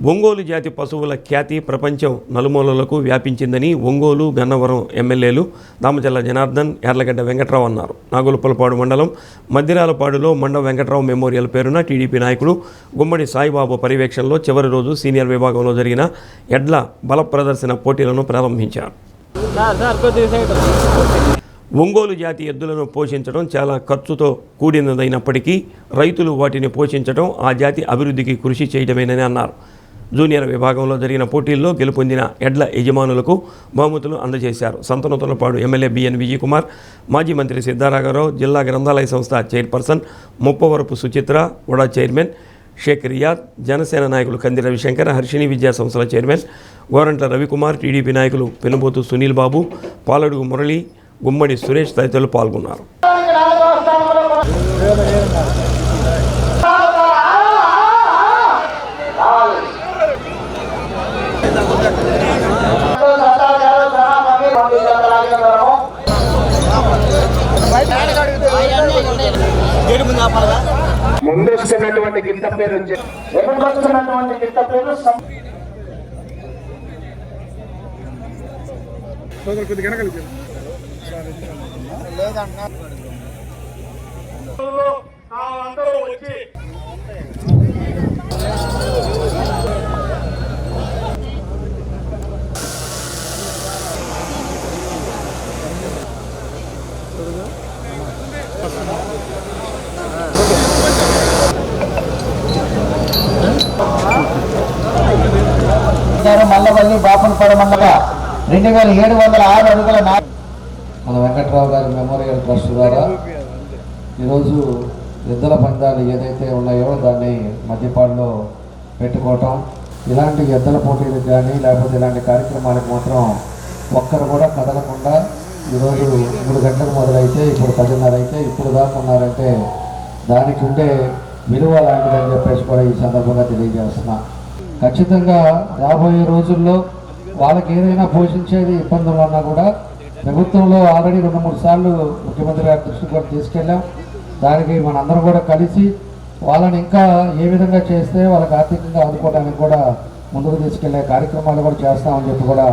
ఒంగోలు జాతి పశువుల ఖ్యాతి ప్రపంచం నలుమూలలకు వ్యాపించిందని ఒంగోలు గన్నవరం ఎమ్మెల్యేలు దామచల్ల జనార్దన్, యార్లగడ్డ వెంకట్రావు అన్నారు. నాగులుప్పలపాడు మండలం మద్దిరాలపాడులో మండ వెంకట్రావు మెమోరియల్ పేరున టీడీపీ నాయకుడు గుమ్మడి సాయిబాబు పర్యవేక్షణలో చివరి రోజు సీనియర్ విభాగంలో జరిగిన ఎడ్ల బల ప్రదర్శన పోటీలను ప్రారంభించారు. ఒంగోలు జాతి ఎద్దులను పోషించడం చాలా ఖర్చుతో కూడినదైనప్పటికీ రైతులు వాటిని పోషించడం ఆ జాతి అభివృద్ధికి కృషి చేయడమేనని అన్నారు. జూనియర్ విభాగంలో జరిగిన పోటీల్లో గెలుపొందిన ఎడ్ల యజమానులకు బహుమతులు అందజేశారు. సంతనూతలపాడు ఎమ్మెల్యే బిఎన్ విజయ్ కుమార్, మాజీ మంత్రి సిద్ధారాఘవరావు, జిల్లా గ్రంథాలయ సంస్థ చైర్పర్సన్ ముప్పవరపు సుచిత్ర, వడా చైర్మన్ షేక్ రియాద్, జనసేన నాయకులు కంది రవిశంకర్, హర్షిణి విద్యా సంస్థల చైర్మన్ గోరంట్ల రవికుమార్, టీడీపీ నాయకులు పెనుబోతు సునీల్ బాబు, పాలడుగు మురళి, గుమ్మడి సురేష్ తదితరులు పాల్గొన్నారు. ముందొస్తున్నటువంటి గిత్త పేరు ఎప్పుడొస్తున్నటువంటి గిత్త పేరు మల్లవల్లి బాపనపాడు మండల 2706 అడుగుల మన వెంకట్రావు గారి మెమోరియల్ ట్రస్ట్ ద్వారా ఈరోజు ఎద్దుల పందాలు ఏదైతే ఉన్నాయో దాన్ని మధ్యపాడులో పెట్టుకోవటం, ఇలాంటి ఎద్దుల పోటీలకు కానీ లేకపోతే ఇలాంటి కార్యక్రమాలకు మాత్రం ఒక్కరు కూడా కదలకుండా ఈరోజు 3 గంటలకు మొదలైతే ఇప్పుడు 10:30 అయితే ఇప్పుడు దాకా ఉన్నారంటే దానికి ఉండే విలువ లాంటిదని చెప్పేసి కూడా ఈ సందర్భంగా తెలియజేస్తున్నా. ఖచ్చితంగా రాబోయే రోజుల్లో వాళ్ళకి ఏదైనా పోషించేది ఇబ్బందులు ఉన్నా కూడా ప్రభుత్వంలో ఆల్రెడీ 2-3 సార్లు ముఖ్యమంత్రి గారి దృష్టికి కూడా తీసుకెళ్ళాం. దానికి మనందరం కూడా కలిసి వాళ్ళని ఇంకా ఏ విధంగా చేస్తే వాళ్ళకి ఆర్థికంగా ఆదుకోవడానికి కూడా ముందుకు తీసుకెళ్లే కార్యక్రమాలు కూడా చేస్తామని చెప్పి కూడా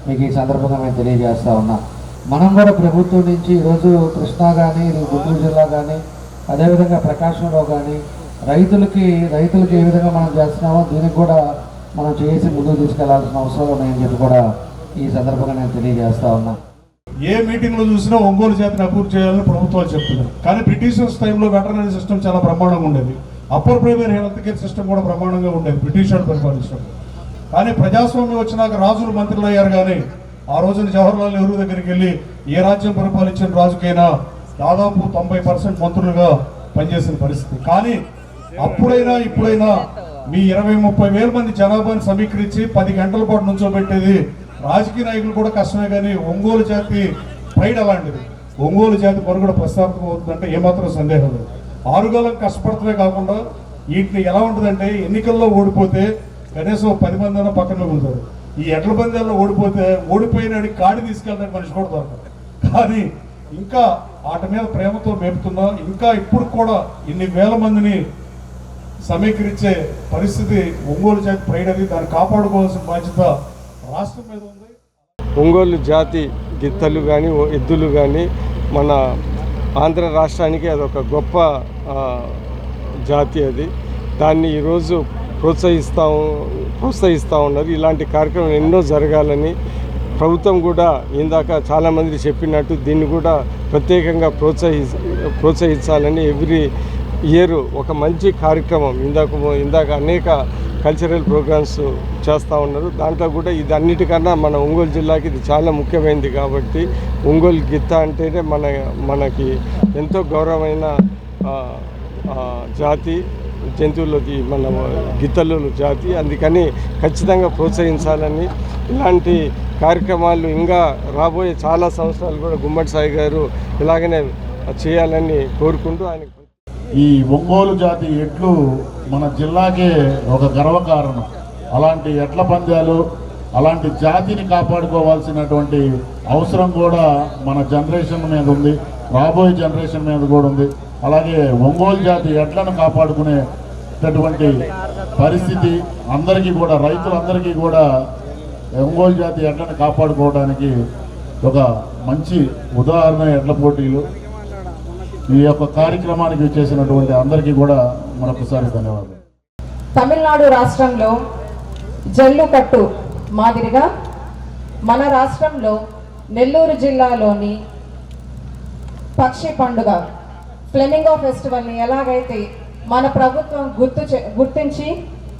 మీకు ఈ సందర్భంగా మేము తెలియజేస్తా ఉన్నాం. మనం కూడా ప్రభుత్వం నుంచి ఈరోజు కృష్ణా కానీ గుంటూరు జిల్లా కానీ అదేవిధంగా ప్రకాశంలో కానీ రైతులకి ఏ విధంగా మనం చేస్తున్నామో దీనికి కూడా మనం చేసి ముందుకు తీసుకెళ్లాల్సిన అవసరం ఉన్నాయని చెప్పి కూడా ఈ సందర్భంగా నేను తెలియజేస్తా ఉన్నా. ఏ మీటింగ్లో చూసినా ఒంగోలు జాతిని అభివృద్ధి చేయాలని ప్రభుత్వాలు చెప్తున్నారు. కానీ బ్రిటిషర్స్ టైంలో వెటర్నరీ సిస్టమ్ చాలా బ్రహ్మాండంగా ఉండేది. Upper primary health care system కూడా బ్రహ్మాండంగా ఉండేది బ్రిటిష్ వాళ్ళు పరిపాలించడం. కానీ ప్రజాస్వామ్యం వచ్చినాక రాజులు మంత్రులు అయ్యారు. కానీ ఆ రోజున జవహర్లాల్ నెహ్రూ దగ్గరికి వెళ్ళి ఏ రాజ్యం పరిపాలించిన రాజుకైనా దాదాపు 90% మంత్రులుగా పనిచేసిన పరిస్థితి. కానీ అప్పుడైనా ఇప్పుడైనా మీ 20-30 వేల మంది జనాభాని సమీకరించి 10 గంటల పాటు నుంచోబెట్టేది రాజకీయ నాయకులు కూడా కష్టమే. కానీ ఒంగోలు జాతి ప్రైడ్ అలాంటిది. ఒంగోలు జాతి మనుగడ ప్రస్తావితం అవుతుందంటే ఏమాత్రం సందేహం లేదు. ఆరుగాలం కష్టపడటమే కాకుండా వీటిని ఎలా ఉంటుందంటే ఎన్నికల్లో ఓడిపోతే కనీసం 10 మంది అయినా పక్కన ఉంటారు. ఈ ఎడ్ల పందాల్లో ఓడిపోయినాడు కాడి తీసుకెళ్ళడానికి మనిషి కూడా దొరకదు. కానీ ఇంకా వాటి మీద ప్రేమతో మేపుతున్నా ఇంకా ఇప్పుడు కూడా ఇన్ని వేల మందిని సమీకరించే పరిస్థితి ఒంగోలు జాతి ప్రైడ్ అది. దాన్ని కాపాడుకోవాల్సిన బాధ్యత రాష్ట్రం మీద ఉంది. ఒంగోలు జాతి గిత్తలు కానీ ఎద్దులు కానీ మన ఆంధ్ర రాష్ట్రానికి అదొక గొప్ప జాతి. అది దాన్ని ఈరోజు ప్రోత్సహిస్తూ ఉన్నారు. ఇలాంటి కార్యక్రమం ఎన్నో జరగాలని ప్రభుత్వం కూడా ఇందాక చాలామంది చెప్పినట్టు దీన్ని కూడా ప్రత్యేకంగా ప్రోత్సహించాలని ఎవ్రీ ఇయర్ ఒక మంచి కార్యక్రమం ఇందాక అనేక కల్చరల్ ప్రోగ్రామ్స్ చేస్తూ ఉన్నారు. దాంట్లో కూడా ఇది అన్నిటికన్నా మన ఒంగోలు జిల్లాకి ఇది చాలా ముఖ్యమైనది. కాబట్టి ఒంగోలు గిత్త అంటేనే మనకి ఎంతో గౌరవమైన జాతి, జంతువులకి మన గిత్తలు జాతి. అందుకని ఖచ్చితంగా ప్రోత్సహించాలని ఇలాంటి కార్యక్రమాలు ఇంకా రాబోయే చాలా సంవత్సరాలు కూడా గుమ్మడి సాయి గారు ఇలాగనే చేయాలని కోరుకుంటూ ఆయన ఈ ఒంగోలు జాతి ఎడ్లు మన జిల్లాకే ఒక గర్వకారణం. అలాంటి ఎడ్ల పందాలు అలాంటి జాతిని కాపాడుకోవాల్సినటువంటి అవసరం కూడా మన జనరేషన్ మీద ఉంది, రాబోయే జనరేషన్ మీద కూడా ఉంది. అలాగే ఒంగోలు జాతి ఎడ్లను కాపాడుకునేటటువంటి పరిస్థితి అందరికీ కూడా, రైతులందరికీ కూడా ఒంగోలు జాతి ఎడ్లను కాపాడుకోవడానికి ఒక మంచి ఉదాహరణ ఎడ్ల పోటీలు. ఈ యొక్క కార్యక్రమానికి చేసినటువంటి అందరికీ కూడా మరొకసారి ధన్యవాదాలు. తమిళనాడు రాష్ట్రంలో జల్లికట్టు మాదిరిగా మన రాష్ట్రంలో నెల్లూరు జిల్లాలోని పక్షి పండుగ ఫ్లెమింగో ఫెస్టివల్ని ఎలాగైతే మన ప్రభుత్వం గుర్తించి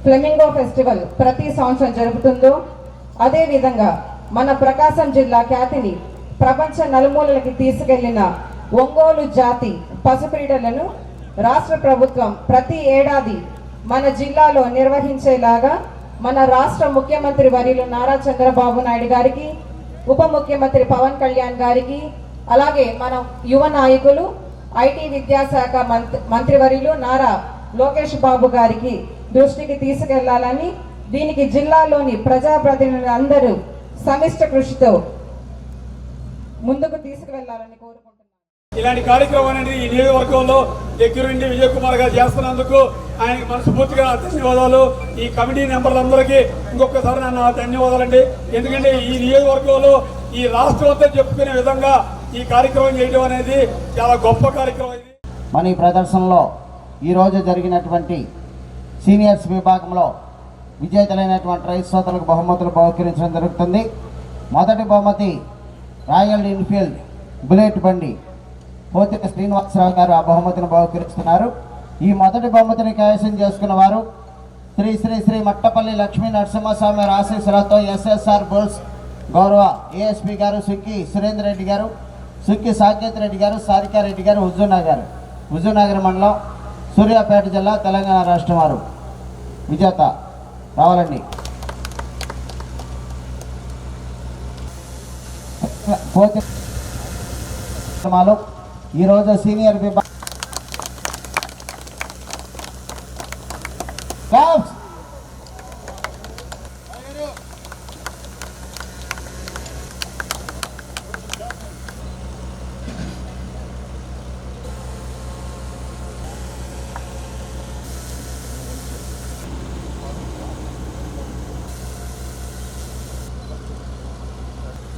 ఫ్లెమింగో ఫెస్టివల్ ప్రతి సంవత్సరం జరుపుతుందో, అదేవిధంగా మన ప్రకాశం జిల్లా ఖ్యాతిని ప్రపంచ నలుమూలలకి తీసుకెళ్లిన ఒంగోలు జాతి పసుపీడలను రాష్ట్ర ప్రభుత్వం ప్రతి ఏడాది మన జిల్లాలో నిర్వహించేలాగా మన రాష్ట్ర ముఖ్యమంత్రి వర్యులు నారా చంద్రబాబు నాయుడు గారికి, ఉప ముఖ్యమంత్రి పవన్ కళ్యాణ్ గారికి, అలాగే మన యువ నాయకులు ఐటీ విద్యాశాఖ మంత్రివర్యులు నారా లోకేష్ బాబు గారికి దృష్టికి తీసుకెళ్లాలని, దీనికి జిల్లాలోని ప్రజాప్రతినిధులు అందరూ సమిష్ట కృషితో ముందుకు తీసుకువెళ్లాలని కోరుకుంటున్నాను. ఇలాంటి కార్యక్రమం అనేది ఈ నియోజకవర్గంలో దగ్గరుండి విజయ్ కుమార్ గారు చేస్తున్నందుకు ఆయనకి మనస్ఫూర్తిగా ధన్యవాదాలు. ఈ కమిటీ మెంబర్లందరికీ ఇంకొకసారి నా ధన్యవాదాలండి. ఎందుకంటే ఈ నియోజకవర్గంలో ఈ రాష్ట్రం అంతా చెప్పుకునే విధంగా ఈ కార్యక్రమం చేయడం అనేది చాలా గొప్ప కార్యక్రమం. ఇది మన ఈ ప్రదర్శనలో ఈరోజు జరిగినటువంటి సీనియర్స్ విభాగంలో విజేతలైనటువంటి రైతు సోదరులకు బహుమతులు బహుకరించడం జరుగుతుంది. మొదటి బహుమతి రాయల్ ఎన్ఫీల్డ్ బుల్లెట్ బండి పోతిక శ్రీనివాసరావు గారు ఆ బహుమతిని బహుకరిస్తున్నారు. ఈ మొదటి బహుమతిని కైవసం చేసుకున్న వారు శ్రీ శ్రీ శ్రీ మట్టపల్లి లక్ష్మీ నరసింహస్వామి ఆశీస్సులతో ఎస్ఎస్ఆర్ బుల్స్ గౌరవ ఏఎస్పీ గారు సుక్కి సురేందర్ రెడ్డి గారు, సుక్కి సాకేత్ రెడ్డి గారు, సారికారెడ్డి గారు, హుజూర్నగర్ మండలం, సూర్యాపేట జిల్లా, తెలంగాణ రాష్ట్రం వారు విజేత రావాలండి. ఈరోజు సీనియర్ విభాగం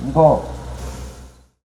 ఇంకో